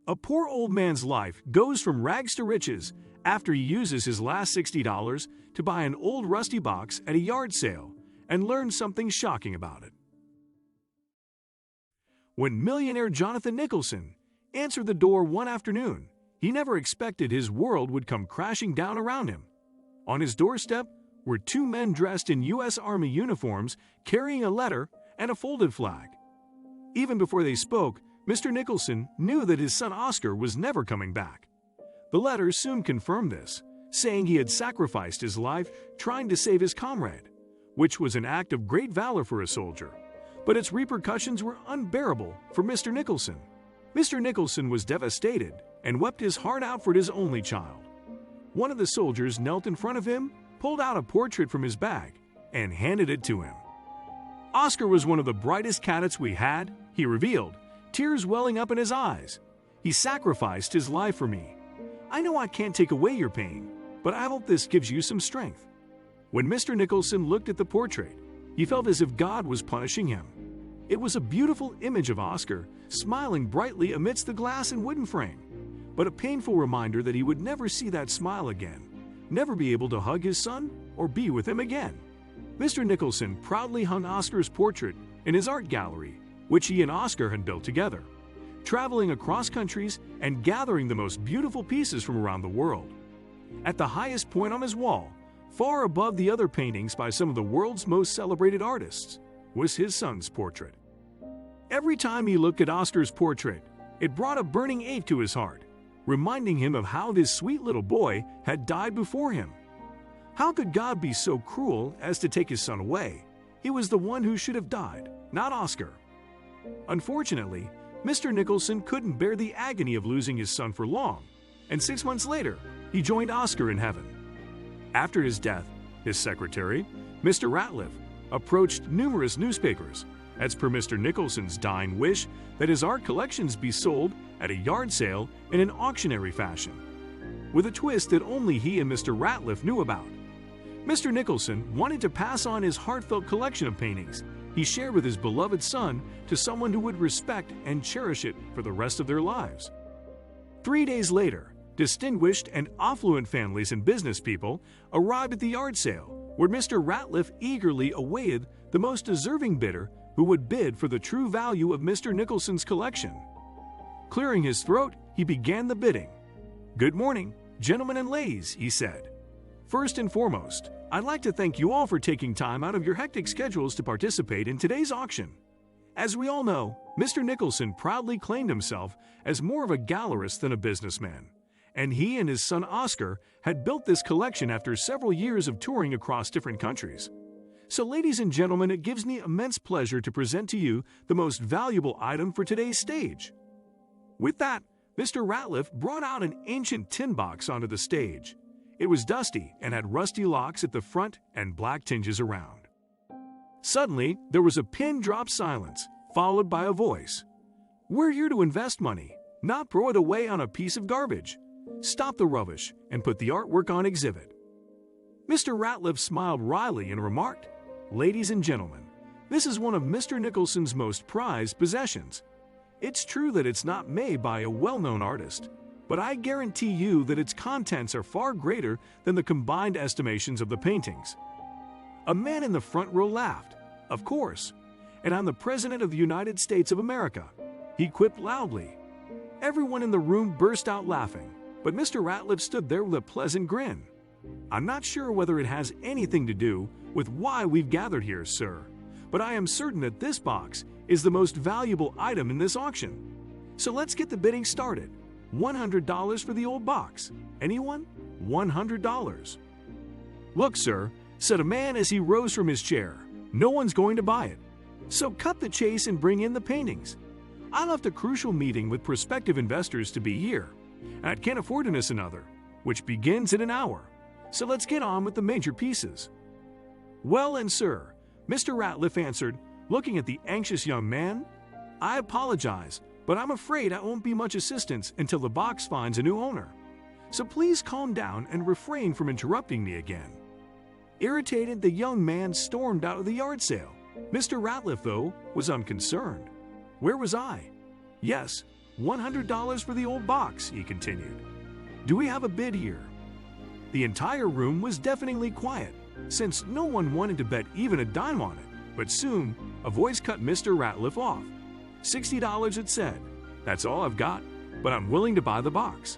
A poor old man's life goes from rags to riches after he uses his last $60 to buy an old rusty box at a yard sale and learns something shocking about it. When millionaire Jonathan Nicholson answered the door one afternoon, he never expected his world would come crashing down around him. On his doorstep were two men dressed in U.S. Army uniforms carrying a letter and a folded flag. Even before they spoke, Mr. Nicholson knew that his son Oscar was never coming back. The letter soon confirmed this, saying he had sacrificed his life trying to save his comrade, which was an act of great valor for a soldier. But its repercussions were unbearable for Mr. Nicholson. Mr. Nicholson was devastated and wept his heart out for his only child. One of the soldiers knelt in front of him, pulled out a portrait from his bag, and handed it to him. Oscar was one of the brightest cadets we had, he revealed, tears welling up in his eyes. He sacrificed his life for me. I know I can't take away your pain, but I hope this gives you some strength. When Mr. Nicholson looked at the portrait, he felt as if God was punishing him. It was a beautiful image of Oscar, smiling brightly amidst the glass and wooden frame, but a painful reminder that he would never see that smile again, never be able to hug his son or be with him again. Mr. Nicholson proudly hung Oscar's portrait in his art gallery, which he and Oscar had built together, traveling across countries and gathering the most beautiful pieces from around the world. At the highest point on his wall, far above the other paintings by some of the world's most celebrated artists, was his son's portrait. Every time he looked at Oscar's portrait, it brought a burning ache to his heart, reminding him of how this sweet little boy had died before him. How could God be so cruel as to take his son away? He was the one who should have died, not Oscar. Unfortunately, Mr. Nicholson couldn't bear the agony of losing his son for long, and 6 months later, he joined Oscar in heaven. After his death, his secretary, Mr. Ratliff, approached numerous newspapers, as per Mr. Nicholson's dying wish that his art collections be sold at a yard sale in an auctioneering fashion, with a twist that only he and Mr. Ratliff knew about. Mr. Nicholson wanted to pass on his heartfelt collection of paintings he shared with his beloved son to someone who would respect and cherish it for the rest of their lives. 3 days later, distinguished and affluent families and business people arrived at the yard sale, where Mr. Ratliff eagerly awaited the most deserving bidder who would bid for the true value of Mr. Nicholson's collection. Clearing his throat, he began the bidding. "Good morning, gentlemen and ladies," he said. "First and foremost, I'd like to thank you all for taking time out of your hectic schedules to participate in today's auction. As we all know, Mr. Nicholson proudly claimed himself as more of a gallerist than a businessman, and he and his son Oscar had built this collection after several years of touring across different countries. So, ladies and gentlemen, it gives me immense pleasure to present to you the most valuable item for today's stage." With that, Mr. Ratliff brought out an ancient tin box onto the stage. It was dusty and had rusty locks at the front and black tinges around. Suddenly, there was a pin-drop silence, followed by a voice. "We're here to invest money, not throw it away on a piece of garbage. Stop the rubbish and put the artwork on exhibit." Mr. Ratliff smiled wryly and remarked, "Ladies and gentlemen, this is one of Mr. Nicholson's most prized possessions. It's true that it's not made by a well-known artist, but I guarantee you that its contents are far greater than the combined estimations of the paintings." A man in the front row laughed. "Of course, and I'm the President of the United States of America," he quipped loudly. Everyone in the room burst out laughing, but Mr. Ratliff stood there with a pleasant grin. "I'm not sure whether it has anything to do with why we've gathered here, sir, but I am certain that this box is the most valuable item in this auction. So let's get the bidding started. $100 for the old box. Anyone? $100. "Look, sir," said a man as he rose from his chair, "no one's going to buy it. So cut the chase and bring in the paintings. I left a crucial meeting with prospective investors to be here, and I can't afford to miss another, which begins in an hour. So let's get on with the major pieces." "Well, and sir," Mr. Ratliff answered, looking at the anxious young man, "I apologize, but I'm afraid I won't be much assistance until the box finds a new owner. So please calm down and refrain from interrupting me again." Irritated, the young man stormed out of the yard sale. Mr. Ratliff, though, was unconcerned. Where was I? Yes, $100 for the old box, he continued. Do we have a bid here? The entire room was deafeningly quiet, since no one wanted to bet even a dime on it. But soon, a voice cut Mr. Ratliff off. $60, it said. That's all I've got, but I'm willing to buy the box.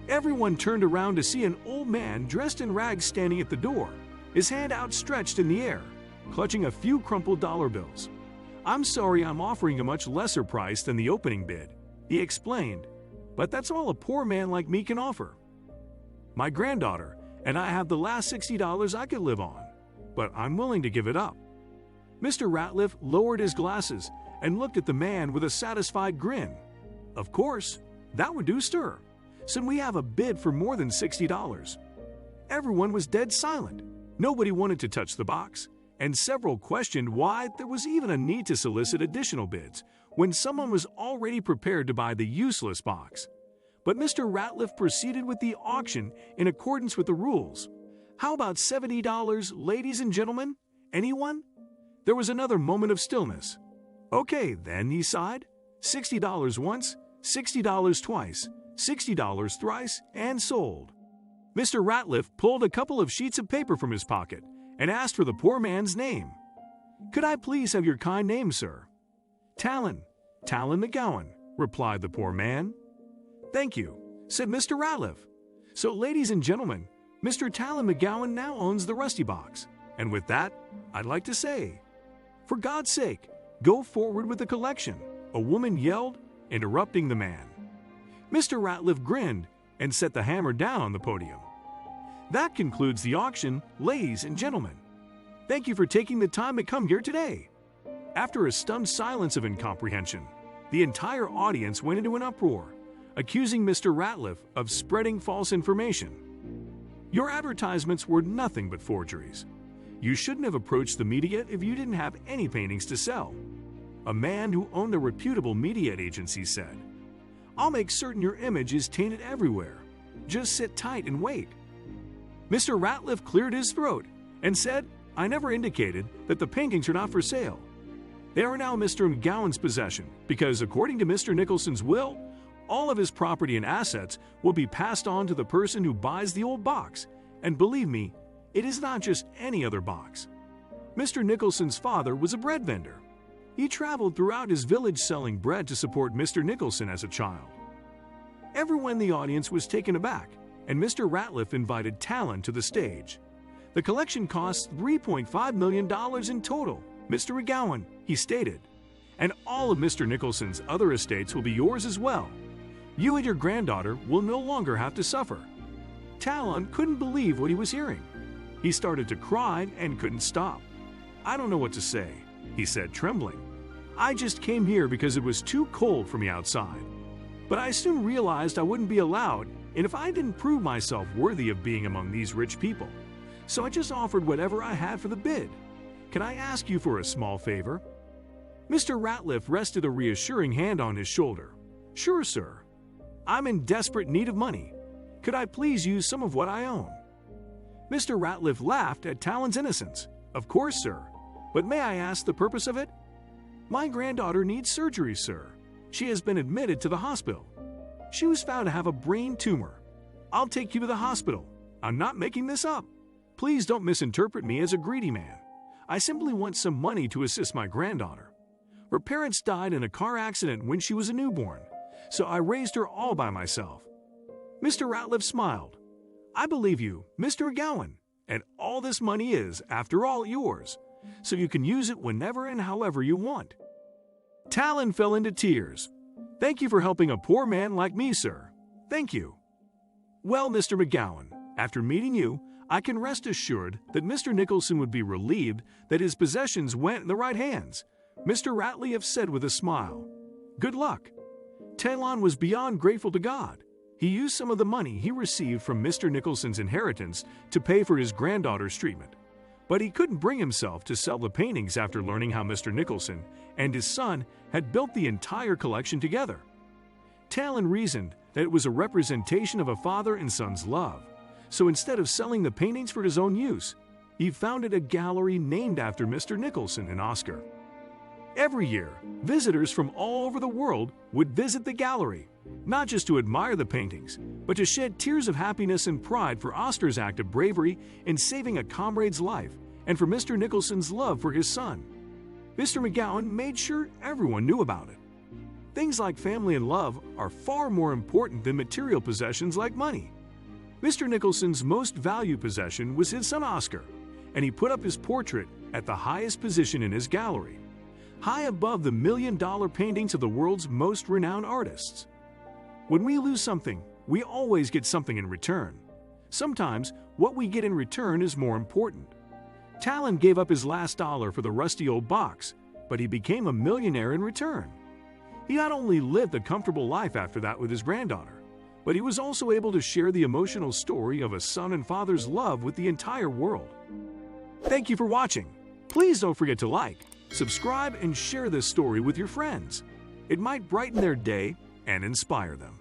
Everyone turned around to see an old man dressed in rags standing at the door, his hand outstretched in the air, clutching a few crumpled dollar bills. I'm sorry I'm offering a much lesser price than the opening bid, he explained, but that's all a poor man like me can offer. My granddaughter and I have the last $60 I could live on, but I'm willing to give it up. Mr. Ratliff lowered his glasses and looked at the man with a satisfied grin. Of course, that would do, sir. So we have a bid for more than $60. Everyone was dead silent. Nobody wanted to touch the box, and several questioned why there was even a need to solicit additional bids when someone was already prepared to buy the useless box. But Mr. Ratliff proceeded with the auction in accordance with the rules. How about $70, ladies and gentlemen? Anyone? There was another moment of stillness. Okay, then, he sighed. $60 once, $60 twice, $60 thrice, and sold. Mr. Ratliff pulled a couple of sheets of paper from his pocket and asked for the poor man's name. Could I please have your kind name, sir? Talon McGowan, replied the poor man. Thank you, said Mr. Ratliff. So, ladies and gentlemen, Mr. Talon McGowan now owns the Rusty Box. And with that, I'd like to say, for God's sake, go forward with the collection, a woman yelled, interrupting the man. Mr. Ratliff grinned and set the hammer down on the podium. That concludes the auction, ladies and gentlemen. Thank you for taking the time to come here today. After a stunned silence of incomprehension, the entire audience went into an uproar, accusing Mr. Ratliff of spreading false information. Your advertisements were nothing but forgeries. You shouldn't have approached the media if you didn't have any paintings to sell. A man who owned a reputable media agency said, I'll make certain your image is tainted everywhere. Just sit tight and wait. Mr. Ratliff cleared his throat and said, I never indicated that the paintings are not for sale. They are now Mr. McGowan's possession because, according to Mr. Nicholson's will, all of his property and assets will be passed on to the person who buys the old box. And believe me, it is not just any other box. Mr. Nicholson's father was a bread vendor. He traveled throughout his village selling bread to support Mr. Nicholson as a child. Everyone in the audience was taken aback, and Mr. Ratliff invited Talon to the stage. The collection costs $3.5 million in total, Mr. McGowan, he stated. And all of Mr. Nicholson's other estates will be yours as well. You and your granddaughter will no longer have to suffer. Talon couldn't believe what he was hearing. He started to cry and couldn't stop. I don't know what to say, he said, trembling. I just came here because it was too cold for me outside. But I soon realized I wouldn't be allowed, and if I didn't prove myself worthy of being among these rich people. So I just offered whatever I had for the bid. Can I ask you for a small favor? Mr. Ratliff rested a reassuring hand on his shoulder. Sure, sir. I'm in desperate need of money. Could I please use some of what I own? Mr. Ratliff laughed at Talon's innocence. Of course, sir. But may I ask the purpose of it? My granddaughter needs surgery, sir. She has been admitted to the hospital. She was found to have a brain tumor. I'll take you to the hospital. I'm not making this up. Please don't misinterpret me as a greedy man. I simply want some money to assist my granddaughter. Her parents died in a car accident when she was a newborn, so I raised her all by myself. Mr. Ratliff smiled. I believe you, Mr. McGowan, and all this money is, after all, yours, so you can use it whenever and however you want. Talon fell into tears. Thank you for helping a poor man like me, sir. Thank you. Well, Mr. McGowan, after meeting you, I can rest assured that Mr. Nicholson would be relieved that his possessions went in the right hands, Mr. Ratliff said with a smile. Good luck. Talon was beyond grateful to God. He used some of the money he received from Mr. Nicholson's inheritance to pay for his granddaughter's treatment. But he couldn't bring himself to sell the paintings after learning how Mr. Nicholson and his son had built the entire collection together. Talon reasoned that it was a representation of a father and son's love. So instead of selling the paintings for his own use, he founded a gallery named after Mr. Nicholson and Oscar. Every year, visitors from all over the world would visit the gallery, not just to admire the paintings, but to shed tears of happiness and pride for Oscar's act of bravery in saving a comrade's life and for Mr. Nicholson's love for his son. Mr. McGowan made sure everyone knew about it. Things like family and love are far more important than material possessions like money. Mr. Nicholson's most valued possession was his son Oscar, and he put up his portrait at the highest position in his gallery, high above the million-dollar paintings of the world's most renowned artists. When we lose something, we always get something in return. Sometimes, what we get in return is more important. Talon gave up his last dollar for the rusty old box, but he became a millionaire in return. He not only lived a comfortable life after that with his granddaughter, but he was also able to share the emotional story of a son and father's love with the entire world. Thank you for watching. Please don't forget to like, subscribe, and share this story with your friends. It might brighten their day and inspire them.